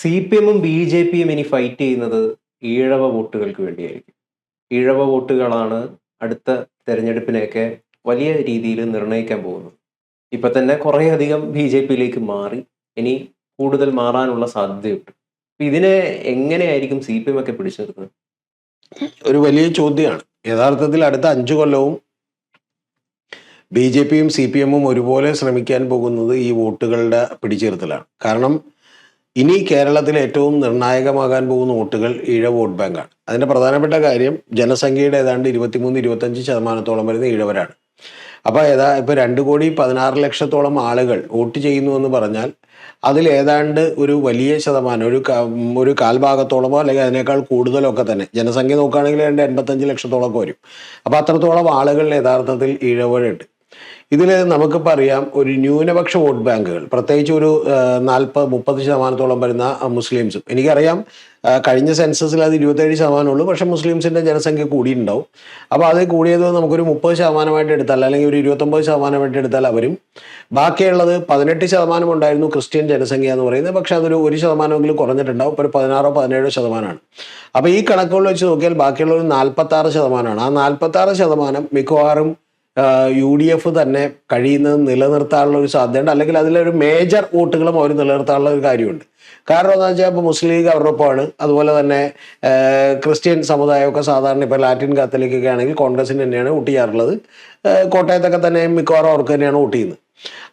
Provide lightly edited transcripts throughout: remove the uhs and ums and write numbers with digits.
CPM-ഉം BJP-യും ഇനി ഫൈറ്റ് ചെയ്യുന്നത് ഈഴവ വോട്ടുകൾക്ക് വേണ്ടിയായിരിക്കും. ഈഴവ വോട്ടുകളാണ് അടുത്ത തെരഞ്ഞെടുപ്പിനെയൊക്കെ വലിയ രീതിയിൽ നിർണ്ണയിക്കാൻ പോകുന്നത്. ഇപ്പൊ തന്നെ കുറേയധികം BJP-യിലേക്ക് മാറി. ഇനി കൂടുതൽ മാറാനുള്ള സാധ്യതയുണ്ട്. ഇതിനെ എങ്ങനെയായിരിക്കും CPM ഒക്കെ പിടിച്ചു നിർത്തുന്നത്? ഒരു വലിയ ചോദ്യമാണ്. യഥാർത്ഥത്തിൽ അടുത്ത 5 കൊല്ലവും BJP-യും CPM-ഉം ഒരുപോലെ ശ്രമിക്കാൻ പോകുന്നത് ഈ വോട്ടുകളുടെ പിടിച്ചിരുത്തലാണ്. കാരണം ഇനി കേരളത്തിൽ ഏറ്റവും നിർണായകമാകാൻ പോകുന്ന വോട്ടുകൾ ഈഴവ വോട്ട് ബാങ്കാണ്. അതിൻ്റെ പ്രധാനപ്പെട്ട കാര്യം ജനസംഖ്യയുടെ ഏതാണ്ട് 23-25% വരുന്ന ഈഴവരാണ്. അപ്പോൾ ഇപ്പോൾ 2,16,00,000 ആളുകൾ വോട്ട് ചെയ്യുന്നു എന്ന് പറഞ്ഞാൽ അതിൽ ഏതാണ്ട് ഒരു വലിയ ശതമാനം, ഒരു കാൽഭാഗത്തോളമോ അല്ലെങ്കിൽ അതിനേക്കാൾ കൂടുതലൊക്കെ തന്നെ ജനസംഖ്യ നോക്കുകയാണെങ്കിൽ 85 ലക്ഷത്തോളമൊക്കെ വരും. അപ്പോൾ അത്രത്തോളം ആളുകൾ യഥാർത്ഥത്തിൽ ഈഴവരുണ്ട്. ഇതിൽ നമുക്കിപ്പോൾ അറിയാം, ഒരു ന്യൂനപക്ഷ വോട്ട് ബാങ്കുകൾ, പ്രത്യേകിച്ച് ഒരു 40-30% വരുന്ന മുസ്ലിംസും. എനിക്കറിയാം കഴിഞ്ഞ സെൻസസിൽ അത് 27% പക്ഷെ മുസ്ലിംസിൻ്റെ ജനസംഖ്യ കൂടിയിട്ടുണ്ടാവും. അപ്പോൾ അത് കൂടിയത് നമുക്കൊരു 30% എടുത്താൽ അല്ലെങ്കിൽ ഒരു 29% എടുത്താൽ അവരും, ബാക്കിയുള്ളത് 18% ഉണ്ടായിരുന്നു ക്രിസ്ത്യൻ ജനസംഖ്യ എന്ന് പറയുന്നത്. പക്ഷെ അതൊരു 1% കുറഞ്ഞിട്ടുണ്ടാവും. ഇപ്പോൾ ഒരു 16-17% അപ്പോൾ ഈ കണക്കുകൾ വെച്ച് നോക്കിയാൽ ബാക്കിയുള്ള ഒരു 46%. ആ 46% മിക്കവാറും UDF തന്നെ കഴിയുന്നത് നിലനിർത്താനുള്ള ഒരു സാധ്യതയുണ്ട്. അല്ലെങ്കിൽ അതിലൊരു മേജർ വോട്ടുകളും അവർ നിലനിർത്താനുള്ള ഒരു കാര്യമുണ്ട്. കാരണം എന്താ വെച്ചാൽ ഇപ്പോൾ മുസ്ലിം ലീഗ് അവരുടെ ഒപ്പമാണ്. അതുപോലെ തന്നെ ക്രിസ്ത്യൻ സമുദായമൊക്കെ സാധാരണ ഇപ്പോൾ ലാറ്റിൻ കാത്തലിക്കൊക്കെ ആണെങ്കിൽ കോൺഗ്രസിന് തന്നെയാണ് വോട്ട് ചെയ്യാറുള്ളത്. കോട്ടയത്തൊക്കെ തന്നെ മിക്കവാറും അവർക്ക് തന്നെയാണ് വോട്ട് ചെയ്യുന്നത്.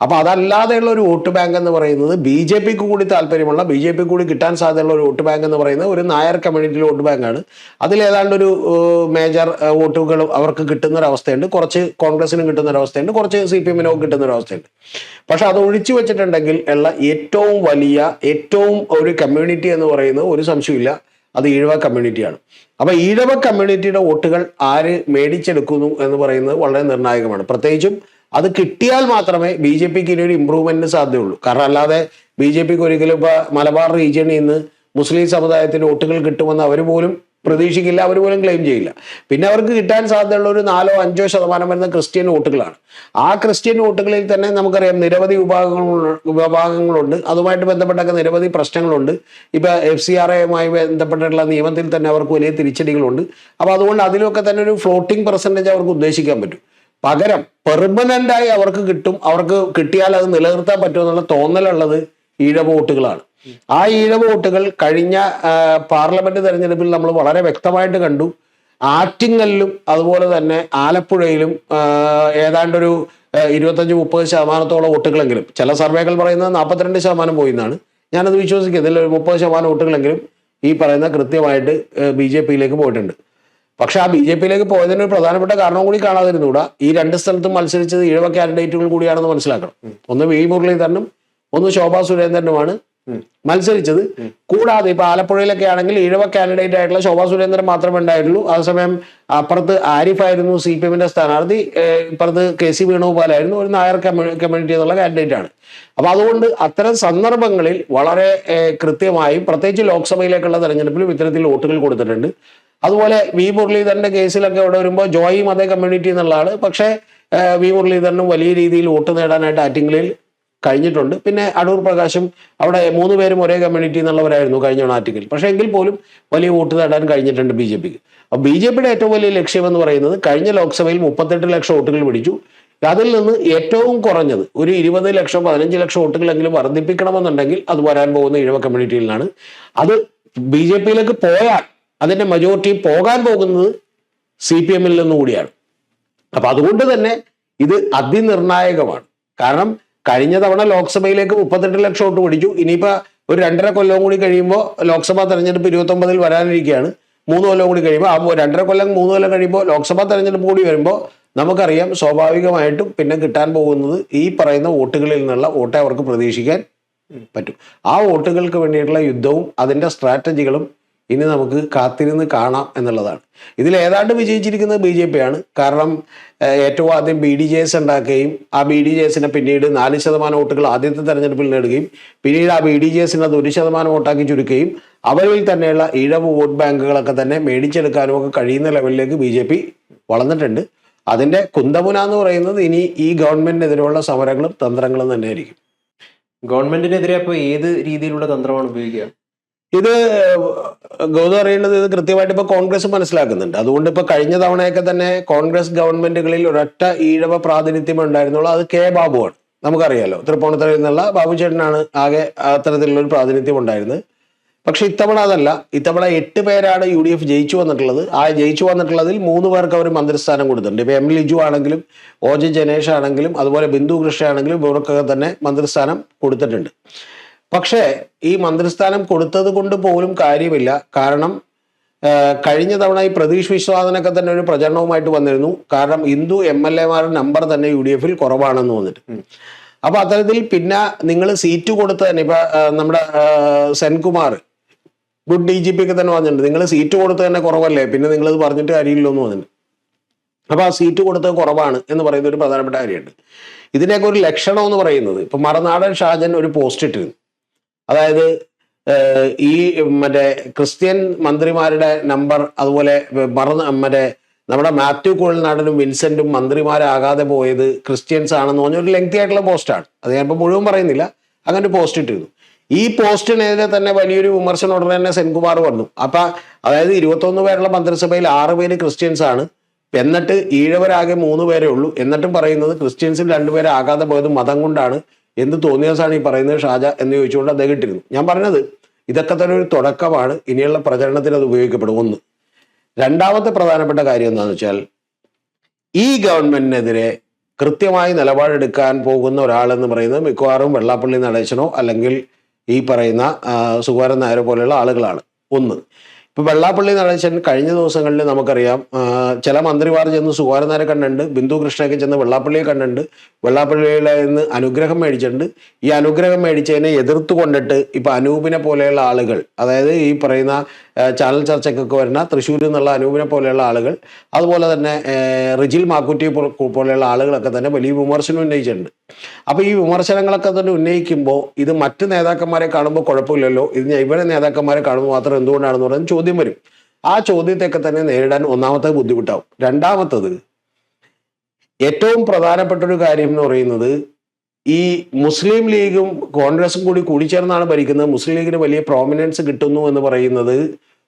അപ്പോൾ അതല്ലാതെയുള്ള ഒരു വോട്ട് ബാങ്ക് എന്ന് പറയുന്നത് BJP-ക്ക് കൂടി താല്പര്യമുള്ള, BJP കൂടി കിട്ടാൻ സാധ്യതയുള്ള ഒരു വോട്ട് ബാങ്ക് എന്ന് പറയുന്നത് ഒരു നായർ കമ്മ്യൂണിറ്റി വോട്ട് ബാങ്കാണ്. അതിലേതാണ്ടൊരു മേജർ വോട്ടുകൾ അവർക്ക് കിട്ടുന്നൊരവസ്ഥയുണ്ട്. കുറച്ച് കോൺഗ്രസിനും കിട്ടുന്നൊരവസ്ഥയുണ്ട്, കുറച്ച് CPM-നും കിട്ടുന്നൊരവസ്ഥയുണ്ട്. പക്ഷെ അത് ഒഴിച്ചു വെച്ചിട്ടുണ്ടെങ്കിൽ ഉള്ള ഏറ്റവും ഒരു കമ്മ്യൂണിറ്റി എന്ന് പറയുന്നത് ഒരു സംശയമില്ല, അത് ഈഴവ കമ്മ്യൂണിറ്റിയാണ്. അപ്പോൾ ഈഴവ കമ്മ്യൂണിറ്റിയുടെ വോട്ടുകൾ ആര് മേടിച്ചെടുക്കുന്നു എന്ന് പറയുന്നത് വളരെ നിർണായകമാണ്. പ്രത്യേകിച്ചും അത് കിട്ടിയാൽ മാത്രമേ BJP-ക്ക് ഇനി ഒരു ഇമ്പ്രൂവ്മെന്റിന് സാധ്യതയുള്ളൂ. കാരണം അല്ലാതെ BJP-ക്ക് ഒരിക്കലും ഇപ്പോൾ മലബാർ റീജിയനിൽ നിന്ന് മുസ്ലിം സമുദായത്തിന് വോട്ടുകൾ കിട്ടുമെന്ന് അവർ പോലും പ്രതീക്ഷിക്കില്ല, അവർ പോലും ക്ലെയിം ചെയ്യില്ല. പിന്നെ അവർക്ക് കിട്ടാൻ സാധ്യതയുള്ള ഒരു 4-5% വരുന്ന ക്രിസ്ത്യൻ വോട്ടുകളാണ്. ആ ക്രിസ്ത്യൻ വോട്ടുകളിൽ തന്നെ നമുക്കറിയാം നിരവധി വിഭാഗങ്ങളുണ്ട്. അതുമായിട്ട് ബന്ധപ്പെട്ടൊക്കെ നിരവധി പ്രശ്നങ്ങളുണ്ട്. ഇപ്പോൾ FCRA-യുമായി ബന്ധപ്പെട്ടിട്ടുള്ള നിയമത്തിൽ തന്നെ അവർക്ക് വലിയ തിരിച്ചടികളുണ്ട്. അപ്പോൾ അതുകൊണ്ട് അതിലൊക്കെ തന്നെ ഒരു ഫ്ലോട്ടിംഗ് പെർസെൻറ്റേജ് അവർക്ക് ഉദ്ദേശിക്കാൻ പറ്റും. പകരം പെർമനൻ്റായി അവർക്ക് കിട്ടും, അവർക്ക് കിട്ടിയാൽ അത് നിലനിർത്താൻ പറ്റുമെന്നുള്ള തോന്നലുള്ളത് ഈഴവ വോട്ടുകളാണ്. ആ ഈഴവ വോട്ടുകൾ കഴിഞ്ഞ പാർലമെന്റ് തെരഞ്ഞെടുപ്പിൽ നമ്മൾ വളരെ വ്യക്തമായിട്ട് കണ്ടു. ആറ്റിങ്ങലിലും അതുപോലെ തന്നെ ആലപ്പുഴയിലും ഏതാണ്ടൊരു 25-30% വോട്ടുകളെങ്കിലും, ചില സർവേകൾ പറയുന്നത് 42% പോയി എന്നാണ്. ഞാനത് വിശ്വസിക്കുന്നത്. ഇതിൽ ഒരു 30% വോട്ടുകളെങ്കിലും ഈ പറയുന്ന കൃത്യമായിട്ട് BJP-യിലേക്ക് പോയിട്ടുണ്ട്. പക്ഷെ ആ BJP-യിലേക്ക് പോയതിന് ഒരു പ്രധാനപ്പെട്ട കാരണം കൂടി കാണാതിരുന്നുകൂടാ. ഈ 2 സ്ഥലത്തും മത്സരിച്ചത് ഈഴവ കാൻഡിഡേറ്റുകൾ കൂടിയാണെന്ന് മനസ്സിലാക്കണം. ഒന്ന് V മുരളീധരനും ഒന്ന് ശോഭാ സുരേന്ദ്രനുമാണ് മത്സരിച്ചത്. കൂടാതെ ഇപ്പൊ ആലപ്പുഴയിലൊക്കെ ആണെങ്കിൽ ഈഴവ കാൻഡിഡേറ്റ് ആയിട്ടുള്ള ശോഭാ സുരേന്ദ്രൻ മാത്രമേ ഉണ്ടായിട്ടുള്ളൂ. അതേസമയം അപ്പുറത്ത് ആരിഫായിരുന്നു CPM-ന്റെ സ്ഥാനാർത്ഥി, ഇപ്പുറത്ത് KC വേണുഗോപാലായിരുന്നു ഒരു നായർ കമ്മ്യൂണിറ്റി എന്നുള്ള കാൻഡിഡേറ്റ് ആണ്. അപ്പൊ അതുകൊണ്ട് അത്തരം സന്ദർഭങ്ങളിൽ വളരെ കൃത്യമായും പ്രത്യേകിച്ച് ലോക്സഭയിലേക്കുള്ള തെരഞ്ഞെടുപ്പിലും ഇത്തരത്തിൽ വോട്ടുകൾ കൊടുത്തിട്ടുണ്ട്. അതുപോലെ V മുരളീധരന്റെ കേസിലൊക്കെ ഇവിടെ വരുമ്പോൾ ജോയിയും അതേ കമ്മ്യൂണിറ്റി എന്നുള്ളതാണ്. പക്ഷേ V മുരളീധരനും വലിയ രീതിയിൽ വോട്ട് നേടാനായിട്ട് ആറ്റിങ്ങലിൽ കഴിഞ്ഞിട്ടുണ്ട്. പിന്നെ അടൂർ പ്രകാശും അവിടെ 3 പേരും ഒരേ കമ്മ്യൂണിറ്റി എന്നുള്ളവരായിരുന്നു കഴിഞ്ഞ ആറ്റിങ്ങൽ. പക്ഷേ എങ്കിൽ പോലും വലിയ വോട്ട് നേടാൻ കഴിഞ്ഞിട്ടുണ്ട് BJP-ക്ക്. അപ്പോൾ BJP-യുടെ ഏറ്റവും വലിയ ലക്ഷ്യം എന്ന് പറയുന്നത് കഴിഞ്ഞ ലോക്സഭയിൽ 38 ലക്ഷം വോട്ടുകൾ പിടിച്ചു. അതിൽ നിന്ന് ഏറ്റവും കുറഞ്ഞത് ഒരു 20 ലക്ഷം 15 ലക്ഷം വോട്ടുകളെങ്കിലും വർദ്ധിപ്പിക്കണമെന്നുണ്ടെങ്കിൽ അത് വരാൻ പോകുന്ന ഈഴവ കമ്മ്യൂണിറ്റിയിൽ നിന്നാണ്. അത് BJP-യിലേക്ക് പോയാൽ അതിന്റെ മജോറിറ്റി പോകാൻ പോകുന്നത് CPM-ൽ നിന്നുകൂടിയാണ്. അപ്പൊ അതുകൊണ്ട് തന്നെ ഇത് അതിനിർണായകമാണ്. കാരണം കഴിഞ്ഞ തവണ ലോക്സഭയിലേക്ക് 38 ലക്ഷം വോട്ട് പിടിച്ചു. ഇനിയിപ്പോൾ ഒരു 2.5 കൊല്ലം കൂടി കഴിയുമ്പോൾ ലോക്സഭാ തെരഞ്ഞെടുപ്പ് 29-ൽ വരാനിരിക്കുകയാണ്. 3 കൊല്ലം കൂടി കഴിയുമ്പോൾ, ആ 2.5 കൊല്ലം 3 കൊല്ലം കഴിയുമ്പോൾ ലോക്സഭാ തെരഞ്ഞെടുപ്പ് കൂടി വരുമ്പോൾ നമുക്കറിയാം സ്വാഭാവികമായിട്ടും പിന്നെ കിട്ടാൻ പോകുന്നത് ഈ പറയുന്ന വോട്ടുകളിൽ നിന്നുള്ള വോട്ടേ അവർക്ക് പ്രതീക്ഷിക്കാൻ പറ്റും. ആ വോട്ടുകൾക്ക് വേണ്ടിയിട്ടുള്ള യുദ്ധവും അതിൻ്റെ സ്ട്രാറ്റജികളും ഇനി നമുക്ക് കാത്തിരുന്ന് കാണാം എന്നുള്ളതാണ്. ഇതിൽ ഏതാണ്ട് വിജയിച്ചിരിക്കുന്നത് BJP-യാണ്. കാരണം ഏറ്റവും ആദ്യം BDJS ഉണ്ടാക്കുകയും ആ BDJS-നെ പിന്നീട് 4% വോട്ടുകൾ ആദ്യത്തെ തെരഞ്ഞെടുപ്പിൽ നേടുകയും പിന്നീട് ആ BDJS-നെ അത് 1% വോട്ടാക്കി ചുരുക്കുകയും അവരിൽ തന്നെയുള്ള ഈഴവ വോട്ട് ബാങ്കുകളൊക്കെ തന്നെ മേടിച്ചെടുക്കാനും ഒക്കെ കഴിയുന്ന ലെവലിലേക്ക് BJP വളർന്നിട്ടുണ്ട്. അതിൻ്റെ കുന്തമുന എന്ന് പറയുന്നത് ഇനി ഈ ഗവൺമെന്റിനെതിരെയുള്ള സമരങ്ങളും തന്ത്രങ്ങളും തന്നെയായിരിക്കും. ഗവൺമെന്റിനെതിരെ അപ്പോൾ ഏത് രീതിയിലുള്ള തന്ത്രമാണ് ഉപയോഗിക്കുക? ഇത് ഗൗതം അറിയേണ്ടത് ഇത് കൃത്യമായിട്ട് ഇപ്പൊ കോൺഗ്രസ് മനസ്സിലാക്കുന്നുണ്ട്. അതുകൊണ്ട് ഇപ്പൊ കഴിഞ്ഞ തവണയൊക്കെ തന്നെ കോൺഗ്രസ് ഗവൺമെന്റുകളിൽ ഒരൊറ്റ ഈഴവ പ്രാതിനിധ്യം ഉണ്ടായിരുന്നുള്ളൂ, അത് കെ ബാബുവാണ്. നമുക്കറിയാലോ, തൃപ്പൂണിത്തുറയിൽ നിന്നുള്ള ബാബു ചേട്ടനാണ് ആകെ അത്തരത്തിലുള്ള ഒരു പ്രാതിനിധ്യം ഉണ്ടായിരുന്നത്. പക്ഷെ ഇത്തവണ അതല്ല. ഇത്തവണ 8 പേരാണ് UDF ജയിച്ചു വന്നിട്ടുള്ളത്. ആ ജയിച്ചു വന്നിട്ടുള്ളതിൽ 3 പേർക്ക് അവർ മന്ത്രിസ്ഥാനം കൊടുത്തിട്ടുണ്ട്. ഇപ്പൊ M ലിജു ആണെങ്കിലും OJ ജനേഷ് ആണെങ്കിലും അതുപോലെ ബിന്ദു കൃഷ്ണ ആണെങ്കിലും ഇവർക്കൊക്കെ തന്നെ മന്ത്രിസ്ഥാനം കൊടുത്തിട്ടുണ്ട്. പക്ഷേ ഈ മന്ത്രിസ്ഥാനം കൊടുത്തത് കൊണ്ട് പോലും കാര്യമില്ല. കാരണം കഴിഞ്ഞ തവണ ഈ പ്രതീഷ് വിശ്വനാഥനൊക്കെ തന്നെ ഒരു പ്രചരണവുമായിട്ട് വന്നിരുന്നു. കാരണം ഹിന്ദു MLA-മാരുടെ നമ്പർ തന്നെ UDF-ൽ കുറവാണെന്ന് വന്നിട്ട്. അപ്പൊ അത്തരത്തിൽ പിന്നെ നിങ്ങൾ സീറ്റ് കൊടുത്ത് തന്നെ ഇപ്പൊ നമ്മുടെ സെൻകുമാർ ഗുഡ് DGP ഒക്കെ തന്നെ പറഞ്ഞിട്ടുണ്ട്, നിങ്ങൾ സീറ്റ് കൊടുത്ത് തന്നെ കുറവല്ലേ, പിന്നെ നിങ്ങളത് പറഞ്ഞിട്ട് കാര്യമില്ലോ എന്ന് പറഞ്ഞിട്ടുണ്ട്. അപ്പൊ ആ സീറ്റ് കൊടുത്തത് കുറവാണ് എന്ന് പറയുന്ന ഒരു പ്രധാനപ്പെട്ട കാര്യമുണ്ട്. ഇതിനൊക്കെ ഒരു ലക്ഷണം എന്ന് പറയുന്നത്, ഇപ്പൊ മറുനാടൻ ഷാജൻ ഒരു പോസ്റ്റ് ഇട്ടിരുന്നു. അതായത് ഈ മറ്റേ ക്രിസ്ത്യൻ മന്ത്രിമാരുടെ നമ്പർ, അതുപോലെ മറ്റേ നമ്മുടെ മാത്യു കുഴൽനാടനും വിൻസെന്റും മന്ത്രിമാരാകാതെ പോയത് ക്രിസ്ത്യൻസ് ആണെന്ന് പറഞ്ഞ ഒരു ലെങ്തി ആയിട്ടുള്ള പോസ്റ്റാണ്. അത് ഞാനിപ്പോൾ മുഴുവൻ പറയുന്നില്ല. അങ്ങനെ ഒരു പോസ്റ്റ് ഇട്ടിരുന്നു. ഈ പോസ്റ്റിനെതിരെ തന്നെ വലിയൊരു വിമർശനം ഉടനെ തന്നെ സെൻകുമാർ വന്നു. അപ്പൊ അതായത് 21 പേരുള്ള മന്ത്രിസഭയിൽ 6 പേര് ക്രിസ്ത്യൻസ് ആണ്, എന്നിട്ട് ഈഴവരാകെ 3 പേരേ ഉള്ളൂ, എന്നിട്ടും പറയുന്നത് ക്രിസ്ത്യൻസിൽ 2 പേരെ ആകാതെ പോയത് മതം കൊണ്ടാണ്, എന്ത് തോന്നിയസാണ് ഈ പറയുന്നത് ഷാജ എന്ന് ചോദിച്ചുകൊണ്ട് അദ്ദേഹം ഇട്ടിരുന്നു. ഞാൻ പറഞ്ഞത് ഇതൊക്കെ തന്നെ ഒരു തുടക്കമാണ്. ഇനിയുള്ള പ്രചരണത്തിന് അത് ഉപയോഗിക്കപ്പെടും. ഒന്ന്. രണ്ടാമത്തെ പ്രധാനപ്പെട്ട കാര്യം എന്താണെന്ന് വെച്ചാൽ, ഈ ഗവൺമെന്റിനെതിരെ കൃത്യമായി നിലപാടെടുക്കാൻ പോകുന്ന ഒരാളെന്ന് പറയുന്നത് മിക്കവാറും വെള്ളാപ്പള്ളി നടേശനോ അല്ലെങ്കിൽ ഈ പറയുന്ന സുകുമാരൻ നായരെ പോലെയുള്ള ആളുകളാണ്. ഒന്ന്. ഇപ്പൊ വെള്ളാപ്പള്ളി നടേശൻ കഴിഞ്ഞ ദിവസങ്ങളിൽ നമുക്കറിയാം ചില മന്ത്രിമാർ ചെന്ന് സുകുമാരൻ നായരെ കണ്ടിട്ടുണ്ട്, ബിന്ദു കൃഷ്ണയൊക്കെ ചെന്ന് വെള്ളാപ്പള്ളിയെ കണ്ടിട്ടുണ്ട്, വെള്ളാപ്പള്ളിയുടെ നിന്ന് അനുഗ്രഹം മേടിച്ചിട്ടുണ്ട്. ഈ അനുഗ്രഹം മേടിച്ചതിനെ എതിർത്ത് കൊണ്ടിട്ട് ഇപ്പൊ അനൂപിനെ പോലെയുള്ള ആളുകൾ, അതായത് ഈ പറയുന്ന ചാനൽ ചർച്ചയ്ക്കൊക്കെ വരുന്ന തൃശ്ശൂരിൽ നിന്നുള്ള അനൂപിനെ പോലെയുള്ള ആളുകൾ, അതുപോലെ തന്നെ റിജിൽ മാക്കുറ്റി പോലെയുള്ള ആളുകളൊക്കെ തന്നെ വലിയ വിമർശനം ഉന്നയിച്ചിട്ടുണ്ട്. അപ്പൊ ഈ വിമർശനങ്ങളൊക്കെ തന്നെ ഉന്നയിക്കുമ്പോൾ ഇത് മറ്റ് നേതാക്കന്മാരെ കാണുമ്പോൾ കുഴപ്പമില്ലല്ലോ, ഇത് ഇവരെ നേതാക്കന്മാരെ കാണുമ്പോൾ മാത്രം എന്തുകൊണ്ടാണെന്ന് പറയുന്നത് ചോദ്യം വരും. ആ ചോദ്യത്തെയൊക്കെ തന്നെ നേരിടാൻ ഒന്നാമത്തെ ബുദ്ധിമുട്ടാവും. രണ്ടാമത്തത്, ഏറ്റവും പ്രധാനപ്പെട്ട ഒരു കാര്യം എന്ന് പറയുന്നത്, ഈ മുസ്ലിം ലീഗും കോൺഗ്രസും കൂടി കൂടിച്ചേർന്നാണ് ഭരിക്കുന്നത്, മുസ്ലിം ലീഗിന് വലിയ പ്രോമിനൻസ് കിട്ടുന്നു എന്ന് പറയുന്നത്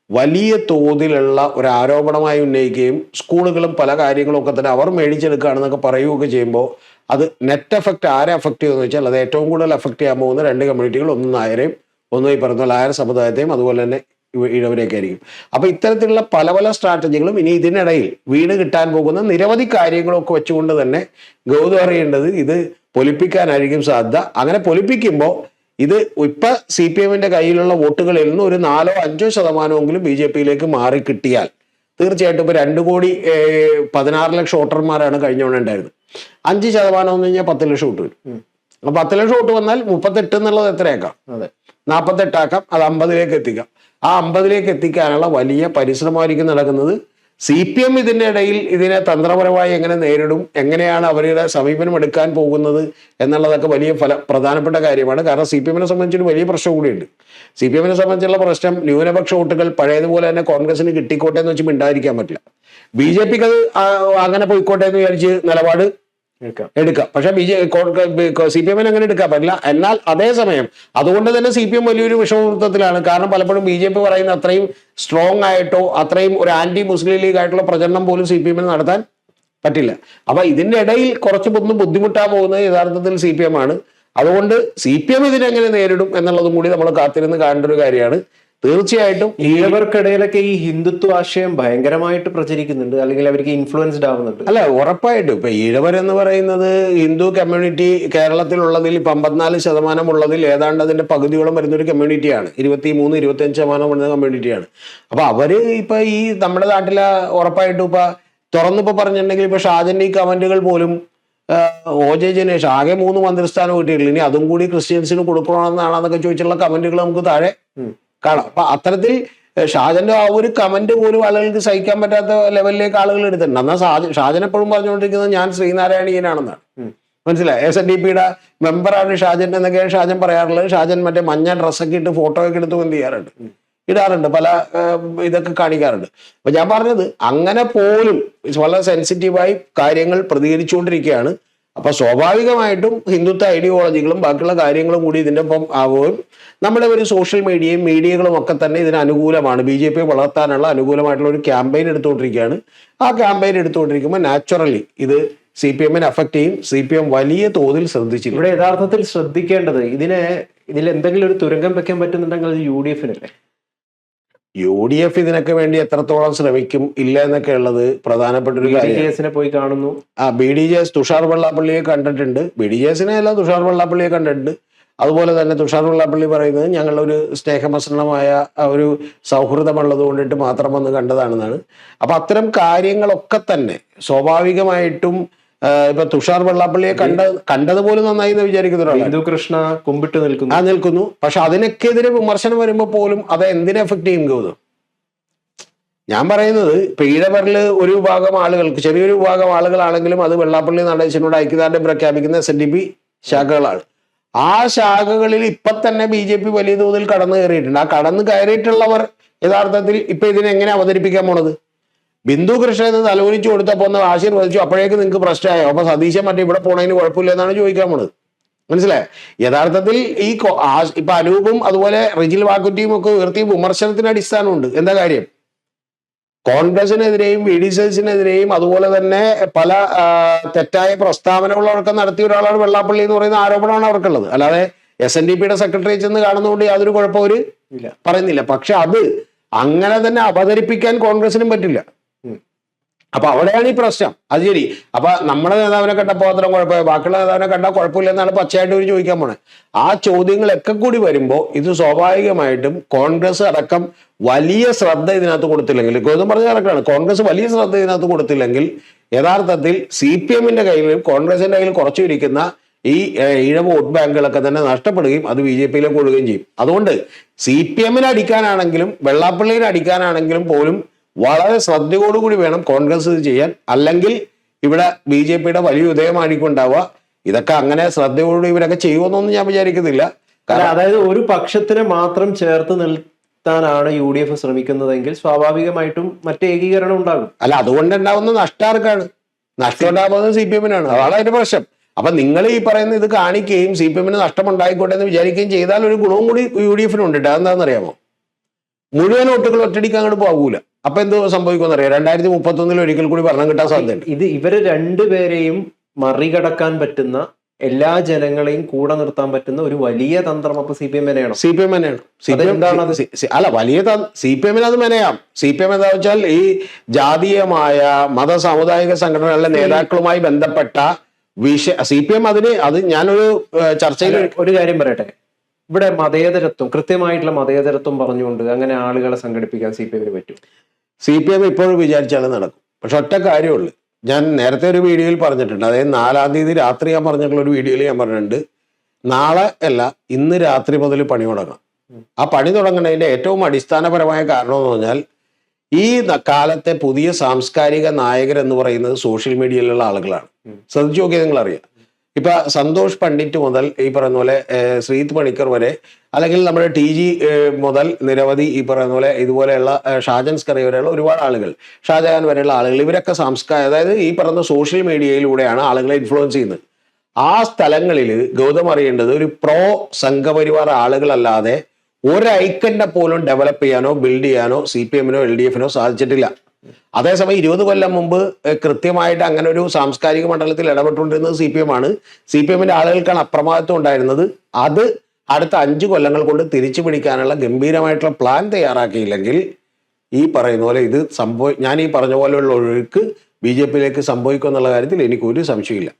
വലിയ തോതിലുള്ള ഒരു ആരോപണമായി ഉന്നയിക്കുകയും സ്കൂളുകളും പല കാര്യങ്ങളും ഒക്കെ തന്നെ അവർ മേടിച്ചെടുക്കുകയാണെന്നൊക്കെ പറയുകയൊക്കെ ചെയ്യുമ്പോൾ അത് നെറ്റ് എഫക്റ്റ് ആരെ അഫക്റ്റ് ചെയ്യുമെന്ന് വെച്ചാൽ അത് ഏറ്റവും കൂടുതൽ അഫക്റ്റ് ചെയ്യാൻ പോകുന്ന 2 കമ്മ്യൂണിറ്റികൾ, ഒന്ന് നായരെയും ഒന്ന് ഈ പറഞ്ഞ നായർ സമുദായത്തെയും അതുപോലെ തന്നെ ഇഴവരെയൊക്കെ ആയിരിക്കും. അപ്പൊ ഇത്തരത്തിലുള്ള പല പല സ്ട്രാറ്റജികളും ഇനി ഇതിനിടയിൽ വീണ് കിട്ടാൻ പോകുന്ന നിരവധി കാര്യങ്ങളൊക്കെ വെച്ചുകൊണ്ട് തന്നെ ഗൗതം അറിയേണ്ടത് ഇത് പൊലിപ്പിക്കാനായിരിക്കും സാധ്യത. അങ്ങനെ പൊലിപ്പിക്കുമ്പോൾ ഇത് ഇപ്പൊ CPM-ന്റെ കയ്യിലുള്ള വോട്ടുകളിൽ നിന്ന് ഒരു 4-5% BJP-യിലേക്ക് മാറി കിട്ടിയാൽ തീർച്ചയായിട്ടും ഇപ്പൊ 2,16,00,000 വോട്ടർമാരാണ് കഴിഞ്ഞ തവണ ഉണ്ടായിരുന്നത്. 5% എന്ന് കഴിഞ്ഞാൽ 10 ലക്ഷം വോട്ട് വരും. അപ്പൊ 10 ലക്ഷം വോട്ട് വന്നാൽ 38 എന്നുള്ളത് എത്രയാക്കാം? 48 ആക്കാം. അത് 50-ലേക്ക് എത്തിക്കാം. ആ 50-ലേക്ക് എത്തിക്കാനുള്ള വലിയ പരിശ്രമമായിരിക്കും നടക്കുന്നത്. CPM ഇതിൻ്റെ ഇടയിൽ ഇതിനെ തന്ത്രപരമായി എങ്ങനെ നേരിടും, എങ്ങനെയാണ് അവരുടെ സമീപനം എടുക്കാൻ പോകുന്നത് എന്നുള്ളതൊക്കെ വലിയ പ്രധാനപ്പെട്ട കാര്യമാണ്. കാരണം CPM-നെ സംബന്ധിച്ചൊരു വലിയ പ്രശ്നം കൂടിയുണ്ട്. CPM-നെ സംബന്ധിച്ചുള്ള പ്രശ്നം ന്യൂനപക്ഷ വോട്ടുകൾ പഴയതുപോലെ തന്നെ കോൺഗ്രസിന് കിട്ടിക്കോട്ടെ എന്ന് വെച്ച് മിണ്ടാതിരിക്കാൻ പറ്റില്ല. BJP-ക്ക് അത് അങ്ങനെ പോയിക്കോട്ടെ എന്ന് വിചാരിച്ച് നിലപാട് എടുക്കാം. പക്ഷെ CPM-ന് അങ്ങനെ എടുക്കാൻ പറ്റില്ല. എന്നാൽ അതേസമയം അതുകൊണ്ട് തന്നെ CPM വലിയൊരു വിഷമവൃത്തത്തിലാണ്. കാരണം പലപ്പോഴും BJP പറയുന്ന അത്രയും സ്ട്രോങ് ആയിട്ടോ അത്രയും ഒരു ആന്റി മുസ്ലിം ലീഗ് ആയിട്ടുള്ള പ്രചരണം പോലും CPM-ന് നടത്താൻ പറ്റില്ല. അപ്പൊ ഇതിന്റെ ഇടയിൽ കുറച്ചൊന്നും ബുദ്ധിമുട്ടാൻ പോകുന്നത് യഥാർത്ഥത്തിൽ CPM-ആണ്. അതുകൊണ്ട് CPM ഇതിനെങ്ങനെ നേരിടും എന്നുള്ളതും കൂടി നമ്മൾ കാത്തിരുന്ന് കാണേണ്ട ഒരു കാര്യമാണ്. തീർച്ചയായിട്ടും ഈഴവർക്കിടയിലൊക്കെ ഈ ഹിന്ദുത്വ ആശയം ഭയങ്കരമായിട്ട് പ്രചരിക്കുന്നുണ്ട്, അല്ലെങ്കിൽ അവർക്ക് ഇൻഫ്ലുവൻസ്ഡ് ആവുന്നുണ്ട്. അല്ല, ഉറപ്പായിട്ടും ഇപ്പൊ ഈഴവരെന്ന് പറയുന്നത് ഹിന്ദു കമ്മ്യൂണിറ്റി കേരളത്തിലുള്ളതിൽ 54% ഉള്ളതിൽ ഏതാണ്ട് അതിന്റെ പകുതിയോളം വരുന്നൊരു കമ്മ്യൂണിറ്റിയാണ്. 23-25% വരുന്ന കമ്മ്യൂണിറ്റിയാണ്. അപ്പൊ അവര് ഇപ്പൊ ഈ നമ്മുടെ നാട്ടിലെ ഉറപ്പായിട്ടും ഇപ്പൊ തുറന്നിപ്പോ പറഞ്ഞിട്ടുണ്ടെങ്കിൽ ഇപ്പൊ ഷാജന്റെ ഈ കമന്റുകൾ പോലും OJ ജനേഷ് ആകെ 3 മന്ത്രിസ്ഥാനം കിട്ടിയിട്ടില്ല, ഇനി അതും കൂടി ക്രിസ്ത്യൻസിന് കൊടുക്കണമെന്നാണ് അതൊക്കെ ചോദിച്ചുള്ള കമന്റുകൾ നമുക്ക് താഴെ കാണാം. അപ്പൊ അത്തരത്തിൽ ഷാജന്റെ ആ ഒരു കമന്റ് പോലും ആളുകൾക്ക് സഹിക്കാൻ പറ്റാത്ത ലെവലിലേക്ക് ആളുകൾ എടുത്തിട്ടുണ്ട്. എന്നാൽ ഷാജൻ എപ്പോഴും പറഞ്ഞുകൊണ്ടിരിക്കുന്നത് ഞാൻ ശ്രീനാരായണീയനാണെന്നാണ്. മനസ്സിലായി? SNDP-യുടെ മെമ്പറാണ് ഷാജൻ എന്നൊക്കെയാണ് ഷാജൻ പറയാറുള്ളത്. ഷാജൻ മറ്റേ മഞ്ഞ ഡ്രസ്സൊക്കെ ഇട്ട് ഫോട്ടോ ഒക്കെ എടുത്ത് എന്ത് ചെയ്യാറുണ്ട്, ഇടാറുണ്ട്, പല ഇതൊക്കെ കാണിക്കാറുണ്ട്. അപ്പൊ ഞാൻ പറഞ്ഞത് അങ്ങനെ പോലും വളരെ സെൻസിറ്റീവായി കാര്യങ്ങൾ പ്രതികരിച്ചുകൊണ്ടിരിക്കുകയാണ്. അപ്പൊ സ്വാഭാവികമായിട്ടും ഹിന്ദുത്വ ഐഡിയോളജികളും ബാക്കിയുള്ള കാര്യങ്ങളും കൂടി ഇതിൻ്റെ ഒപ്പം ആവുകയും നമ്മുടെ ഒരു സോഷ്യൽ മീഡിയകളും ഒക്കെ തന്നെ ഇതിന് അനുകൂലമാണ്. BJP വളർത്താനുള്ള അനുകൂലമായിട്ടുള്ള ഒരു ക്യാമ്പയിൻ എടുത്തുകൊണ്ടിരിക്കുകയാണ്. ആ ക്യാമ്പയിൻ എടുത്തുകൊണ്ടിരിക്കുമ്പോൾ നാച്ചുറലി ഇത് CPM-നെ അഫക്റ്റ് ചെയ്യും. CPM വലിയ തോതിൽ ശ്രദ്ധിച്ചില്ല. ഇവിടെ യഥാർത്ഥത്തിൽ ശ്രദ്ധിക്കേണ്ടത് ഇതിൽ എന്തെങ്കിലും ഒരു തുരങ്കം വെക്കാൻ പറ്റുന്നുണ്ടെങ്കിൽ അത് UDF-നല്ലേ. UDF ഇതിനൊക്കെ വേണ്ടി എത്രത്തോളം ശ്രമിക്കും ഇല്ല എന്നൊക്കെ ഉള്ളത് പ്രധാനപ്പെട്ട ഒരു BDJS-നെ പോയി കാണുന്നു. BDJS തുഷാർ വെള്ളാപ്പള്ളിയെ കണ്ടിട്ടുണ്ട്. BDJS-നെ അല്ല, തുഷാർ വെള്ളാപ്പള്ളിയെ കണ്ടിട്ടുണ്ട്. അതുപോലെ തന്നെ തുഷാർ വെള്ളാപ്പള്ളി പറയുന്നത് ഞങ്ങളൊരു സ്നേഹമസൃണമായ ഒരു സൗഹൃദമുള്ളത് കൊണ്ടിട്ട് മാത്രം വന്ന് കണ്ടതാണെന്നാണ്. അപ്പൊ അത്തരം കാര്യങ്ങളൊക്കെ തന്നെ സ്വാഭാവികമായിട്ടും ഇപ്പൊ തുഷാർ വെള്ളാപ്പള്ളിയെ കണ്ടതുപോലും നന്നായി എന്ന് വിചാരിക്കുന്ന ഒരാളാണ്. ഹിന്ദു കൃഷ്ണ കുമ്പിട്ട് നിൽക്കുന്നു. പക്ഷെ അതിനൊക്കെതിരെ വിമർശനം വരുമ്പോൾ പോലും അത് എന്തിനെ എഫക്ട് ചെയ്യും ഗൗതം? ഞാൻ പറയുന്നത് ഇപ്പൊ ഈഴവരില് ഒരു വിഭാഗം ആളുകൾക്ക്, ചെറിയൊരു വിഭാഗം ആളുകളാണെങ്കിലും അത് വെള്ളാപ്പള്ളി നടേശനോട് ഐക്യദാർഢ്യം പ്രഖ്യാപിക്കുന്ന SNDP ശാഖകളാണ്. ആ ശാഖകളിൽ ഇപ്പൊ തന്നെ BJP വലിയ തോതിൽ കടന്നു കയറിയിട്ടുണ്ട്. ആ കടന്നു കയറിയിട്ടുള്ളവർ യഥാർത്ഥത്തിൽ ഇപ്പൊ ഇതിനെങ്ങനെ അവതരിപ്പിക്കാൻ പോണത്? ബിന്ദു കൃഷ്ണൻ തലവലിച്ചു കൊടുത്തപ്പോ ഒന്ന് ആശീർവദിച്ചു, അപ്പോഴേക്ക് നിങ്ങൾക്ക് പ്രശ്നമായോ? അപ്പൊ സതീശൻ മറ്റേ ഇവിടെ പോണതിന് കുഴപ്പമില്ല എന്നാണ് ചോദിക്കാൻ പോണത്. മനസ്സിലായോ? യഥാർത്ഥത്തിൽ ഇപ്പൊ അനൂപും അതുപോലെ റിജിൽ വാക്കുറ്റിയും ഒക്കെ ഉയർത്തിയ വിമർശനത്തിന് അടിസ്ഥാനമുണ്ട്. എന്താ കാര്യം? കോൺഗ്രസിനെതിരെയും VDSനെതിരെയും അതുപോലെ തന്നെ പല തെറ്റായ പ്രസ്താവനകളൊക്കെ നടത്തിയ ഒരാളാണ് വെള്ളാപ്പള്ളി എന്ന് പറയുന്ന ആരോപണമാണ് അവർക്കുള്ളത്. അല്ലാതെ SNDP-യുടെ സെക്രട്ടറി ചെന്ന് കാണുന്നതുകൊണ്ട് യാതൊരു കുഴപ്പം അവര് പറയുന്നില്ല. പക്ഷെ അത് അങ്ങനെ തന്നെ അവതരിപ്പിക്കാൻ കോൺഗ്രസിനും പറ്റില്ല. അപ്പൊ അവിടെയാണ് ഈ പ്രശ്നം. അത് ശരി, അപ്പൊ നമ്മുടെ നേതാവിനെ കണ്ടപ്പോൾ അത്ര കുഴപ്പമില്ല, ബാക്കിയുള്ള നേതാവിനെ കണ്ടാൽ കുഴപ്പമില്ല എന്നാണ് പച്ചയായിട്ട് ഒരു ചോദിക്കാൻ പോണേ. ആ ചോദ്യങ്ങളൊക്കെ കൂടി വരുമ്പോൾ ഇത് സ്വാഭാവികമായിട്ടും കോൺഗ്രസ് അടക്കം വലിയ ശ്രദ്ധ ഇതിനകത്ത് കൊടുത്തില്ലെങ്കിൽ, ഗൗതം പറഞ്ഞ കണക്കാണ്, കോൺഗ്രസ് വലിയ ശ്രദ്ധ ഇതിനകത്ത് കൊടുത്തില്ലെങ്കിൽ യഥാർത്ഥത്തിൽ CPM-ന്റെ കയ്യിലും കോൺഗ്രസിന്റെ കയ്യിൽ കുറച്ചു ഇരിക്കുന്ന ഈ ഈഴവ വോട്ട് ബാങ്കുകളൊക്കെ തന്നെ നഷ്ടപ്പെടുകയും അത് BJP-യിലേക്ക് ഒഴുകുകയും ചെയ്യും. അതുകൊണ്ട് CPM-നെ അടിക്കാനാണെങ്കിലും വെള്ളാപ്പള്ളിനെ അടിക്കാനാണെങ്കിലും പോലും വളരെ ശ്രദ്ധയോടുകൂടി വേണം കോൺഗ്രസ് ഇത് ചെയ്യാൻ. അല്ലെങ്കിൽ ഇവിടെ BJP-യുടെ വലിയ ഉദയമായിരിക്കുണ്ടാവുക. ഇതൊക്കെ അങ്ങനെ ശ്രദ്ധയോടുകൂടി ഇവരൊക്കെ ചെയ്യുമെന്നൊന്നും ഞാൻ വിചാരിക്കുന്നില്ല. അതായത് ഒരു പക്ഷത്തിനെ മാത്രം ചേർത്ത് നിർത്താനാണ് UDF ശ്രമിക്കുന്നതെങ്കിൽ സ്വാഭാവികമായിട്ടും മറ്റേ ഏകീകരണം ഉണ്ടാകും. അല്ല, അതുകൊണ്ട് ഉണ്ടാവുന്ന നഷ്ടം ആർക്കാണ്? നഷ്ടം ഉണ്ടാകുന്നത് CPM-നാണ്. അതാണ് അതിന്റെ പ്രശ്നം. അപ്പൊ നിങ്ങൾ ഈ പറയുന്ന ഇത് കാണിക്കുകയും CPM-ന് നഷ്ടം ഉണ്ടായിക്കോട്ടെ എന്ന് വിചാരിക്കുകയും ചെയ്താൽ ഒരു ഗുണവും കൂടി UDF-നുണ്ട്. അതെന്താണെന്നറിയാമോ? മുഴുവൻ വോട്ടുകൾ ഒറ്റടിക്ക് അങ്ങോട്ട് പോകൂല. അപ്പൊ എന്ത് സംഭവിക്കുമെന്നറിയാം? 2031 ഒരിക്കൽ കൂടി ഭരണം കിട്ടാൻ സാധ്യതയുണ്ട്. ഇവര് രണ്ടുപേരെയും മറികടക്കാൻ പറ്റുന്ന, എല്ലാ ജനങ്ങളെയും കൂടെ നിർത്താൻ പറ്റുന്ന ഒരു വലിയ തന്ത്രം അപ്പൊ CPM മെനയാണ്. അല്ല, വലിയ CPM-ന് അത് മെനയാം. CPM എന്താ വെച്ചാൽ ഈ ജാതീയമായ മത സാമുദായിക സംഘടനകളിലെ നേതാക്കളുമായി ബന്ധപ്പെട്ട CPM അത് ഞാനൊരു ചർച്ചയിൽ ഒരു കാര്യം പറയട്ടെ. ഇവിടെ മതേതരത്വം, കൃത്യമായിട്ടുള്ള മതേതരത്വം പറഞ്ഞുകൊണ്ട് അങ്ങനെ ആളുകളെ സംഘടിപ്പിക്കാൻ CPM-ന് പറ്റും? CPM ഇപ്പോഴും വിചാരിച്ചാലും നടക്കും. പക്ഷെ ഒറ്റ കാര്യമുള്ളൂ, ഞാൻ നേരത്തെ ഒരു വീഡിയോയിൽ പറഞ്ഞിട്ടുണ്ട്. അതായത് 4-ാം തീയതി രാത്രി ഞാൻ പറഞ്ഞിട്ടുള്ള ഒരു വീഡിയോയിൽ ഞാൻ പറഞ്ഞിട്ടുണ്ട്, നാളെ അല്ല ഇന്ന് രാത്രി മുതൽ പണി തുടങ്ങാം. ആ പണി തുടങ്ങുന്നതിന്റെ ഏറ്റവും അടിസ്ഥാനപരമായ കാരണം എന്ന് പറഞ്ഞാൽ ഈ കാലത്തെ പുതിയ സാംസ്കാരിക നായകർ എന്ന് പറയുന്നത് സോഷ്യൽ മീഡിയയിലുള്ള ആളുകളാണ്. ശ്രദ്ധിച്ചു നോക്കിയാൽ നിങ്ങൾ അറിയാം. ഇപ്പൊ സന്തോഷ് പണ്ഡിറ്റ് മുതൽ ഈ പറയുന്ന പോലെ ശ്രീത് പണിക്കർ വരെ, അല്ലെങ്കിൽ നമ്മുടെ TG മുതൽ നിരവധി ഈ പറയുന്ന പോലെ ഇതുപോലെയുള്ള ഷാജൻ സ്കറി വരെയുള്ള ഒരുപാട് ആളുകൾ, ഷാജഹാൻ വരെയുള്ള ആളുകൾ, ഇവരൊക്കെ അതായത് ഈ പറയുന്ന സോഷ്യൽ മീഡിയയിലൂടെയാണ് ആളുകളെ ഇൻഫ്ലുവൻസ് ചെയ്യുന്നത്. ആ സ്ഥലങ്ങളിൽ ഗൗതം അറിയേണ്ടത് ഒരു പ്രോ സംഘപരിവാർ ആളുകളല്ലാതെ ഒരു ഐക്കന്റെ പോലും ഡെവലപ്പ് ചെയ്യാനോ ബിൽഡ് ചെയ്യാനോ CPM-നോ LDF-നോ സാധിച്ചിട്ടില്ല. അതേസമയം 20 കൊല്ലം മുമ്പ് കൃത്യമായിട്ട് അങ്ങനെ ഒരു സാംസ്കാരിക മണ്ഡലത്തിൽ ഇടപെട്ടുകൊണ്ടിരുന്നത് CPM-ആണ്. CPM-ന്റെ ആളുകൾക്കാണ് അപ്രമാദിത്വം ഉണ്ടായിരുന്നത്. അത് അടുത്ത 5 കൊല്ലങ്ങൾ കൊണ്ട് തിരിച്ചു പിടിക്കാനുള്ള ഗംഭീരമായിട്ടുള്ള പ്ലാൻ തയ്യാറാക്കിയില്ലെങ്കിൽ ഈ പറയുന്ന പോലെ ഇത് ഞാൻ ഈ പറഞ്ഞ പോലെയുള്ള ഒഴുക്ക് BJP-യിലേക്ക് സംഭവിക്കും എന്നുള്ള കാര്യത്തിൽ എനിക്കൊരു സംശയമില്ല.